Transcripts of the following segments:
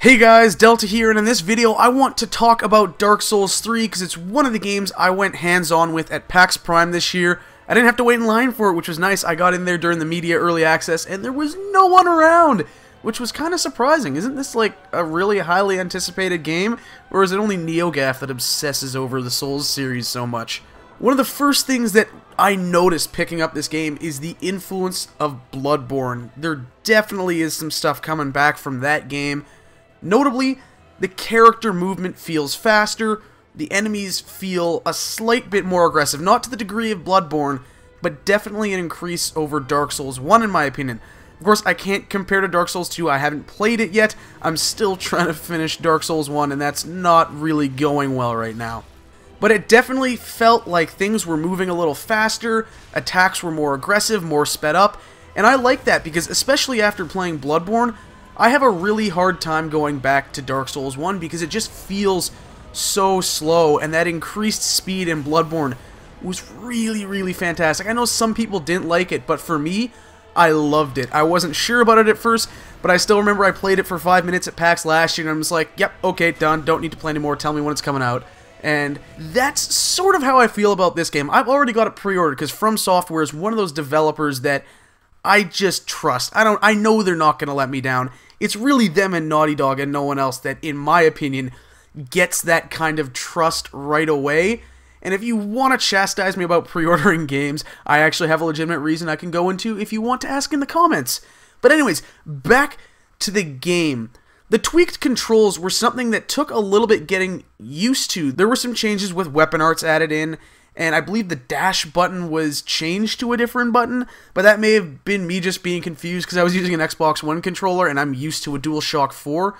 Hey guys, Delta here, and in this video I want to talk about Dark Souls 3 because it's one of the games I went hands-on with at PAX Prime this year. I didn't have to wait in line for it, which was nice. I got in there during the media early access and there was no one around, which was kind of surprising. Isn't this like a really highly anticipated game, or is it only NeoGAF that obsesses over the Souls series so much? One of the first things that I noticed picking up this game is the influence of Bloodborne. There definitely is some stuff coming back from that game. Notably, the character movement feels faster, the enemies feel a slight bit more aggressive, not to the degree of Bloodborne, but definitely an increase over Dark Souls 1 in my opinion. Of course, I can't compare to Dark Souls 2, I haven't played it yet, I'm still trying to finish Dark Souls 1 and that's not really going well right now. But it definitely felt like things were moving a little faster, attacks were more aggressive, more sped up, and I like that because especially after playing Bloodborne, I have a really hard time going back to Dark Souls 1 because it just feels so slow, and that increased speed in Bloodborne was really fantastic. I know some people didn't like it, but for me, I loved it. I wasn't sure about it at first, but I still remember I played it for 5 minutes at PAX last year, and I'm just like, yep, okay, done, don't need to play anymore, tell me when it's coming out. And that's sort of how I feel about this game. I've already got it pre-ordered because From Software is one of those developers that I just trust. I know they're not going to let me down. It's really them and Naughty Dog and no one else that, in my opinion, gets that kind of trust right away. And if you want to chastise me about pre-ordering games, I actually have a legitimate reason I can go into if you want to ask in the comments. But anyways, back to the game. The tweaked controls were something that took a little bit getting used to. There were some changes with weapon arts added in, and I believe the dash button was changed to a different button, but that may have been me just being confused because I was using an Xbox One controller and I'm used to a DualShock 4,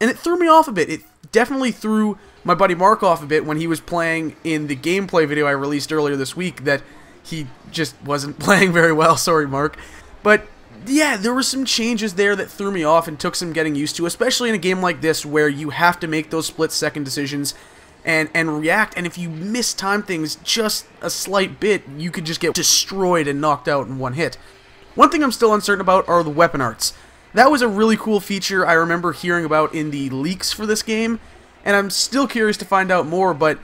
and it threw me off a bit. It definitely threw my buddy Mark off a bit when he was playing in the gameplay video I released earlier this week that he just wasn't playing very well, sorry Mark. But yeah, there were some changes there that threw me off and took some getting used to, especially in a game like this where you have to make those split-second decisions and react, and if you mistime things just a slight bit, you could just get destroyed and knocked out in one hit. One thing I'm still uncertain about are the weapon arts. That was a really cool feature I remember hearing about in the leaks for this game, and I'm still curious to find out more, but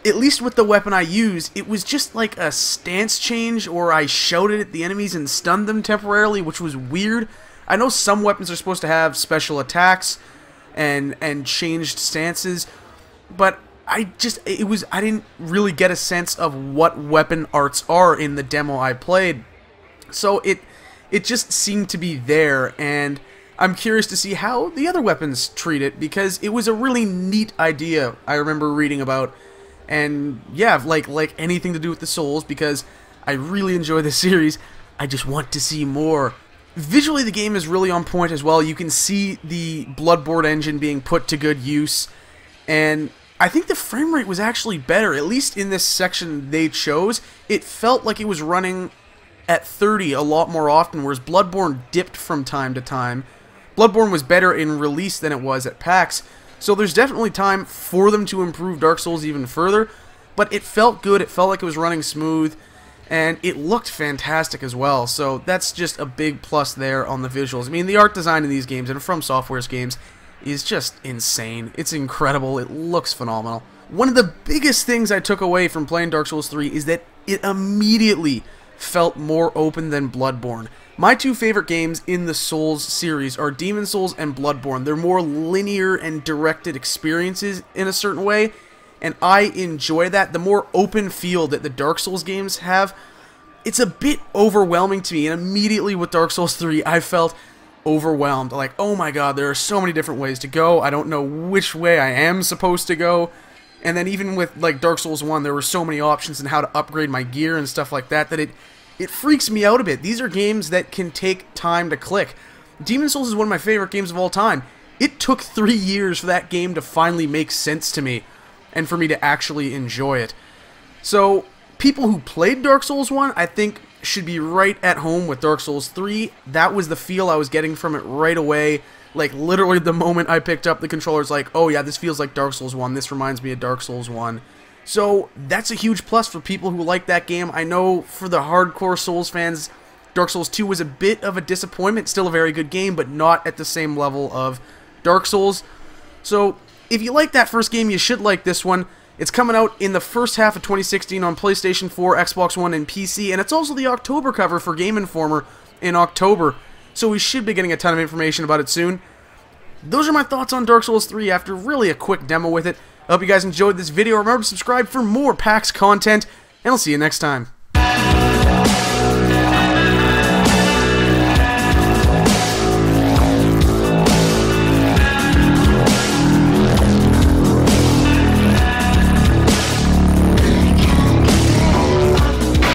at least with the weapon I used, it was just like a stance change, or I shouted at the enemies and stunned them temporarily, which was weird. I know some weapons are supposed to have special attacks and changed stances, but I didn't really get a sense of what weapon arts are in the demo I played. So it just seemed to be there, and I'm curious to see how the other weapons treat it, because it was a really neat idea I remember reading about. And yeah, like anything to do with the Souls, because I really enjoy the series, I just want to see more. Visually, the game is really on point as well. You can see the Bloodborne engine being put to good use, and I think the frame rate was actually better, at least in this section they chose. It felt like it was running at 30 a lot more often, whereas Bloodborne dipped from time to time. Bloodborne was better in release than it was at PAX, so there's definitely time for them to improve Dark Souls even further, but it felt good, it felt like it was running smooth, and it looked fantastic as well, so that's just a big plus there on the visuals. I mean, the art design in these games, and From Software's games, is just insane. It's incredible. It looks phenomenal. One of the biggest things I took away from playing Dark Souls 3 is that it immediately felt more open than Bloodborne. My two favorite games in the Souls series are Demon's Souls and Bloodborne. They're more linear and directed experiences in a certain way, and I enjoy that. The more open feel that the Dark Souls games have, it's a bit overwhelming to me, and immediately with Dark Souls 3 I felt overwhelmed. Like, oh my god, there are so many different ways to go, I don't know which way I am supposed to go. And then even with like Dark Souls 1, there were so many options in how to upgrade my gear and stuff like that, that it freaks me out a bit. These are games that can take time to click. Demon's Souls is one of my favorite games of all time. It took 3 years for that game to finally make sense to me, and for me to actually enjoy it. So, people who played Dark Souls 1, I think, should be right at home with Dark Souls 3. That was the feel I was getting from it right away. Like, literally the moment I picked up the controller, it's like, oh yeah, this feels like Dark Souls 1. This reminds me of Dark Souls 1. So, that's a huge plus for people who like that game. I know for the hardcore Souls fans, Dark Souls 2 was a bit of a disappointment. Still a very good game, but not at the same level of Dark Souls. So if you like that first game, you should like this one. It's coming out in the first half of 2016 on PlayStation 4, Xbox One, and PC, and it's also the October cover for Game Informer in October, so we should be getting a ton of information about it soon. Those are my thoughts on Dark Souls 3 after really a quick demo with it. I hope you guys enjoyed this video. Remember to subscribe for more PAX content, and I'll see you next time.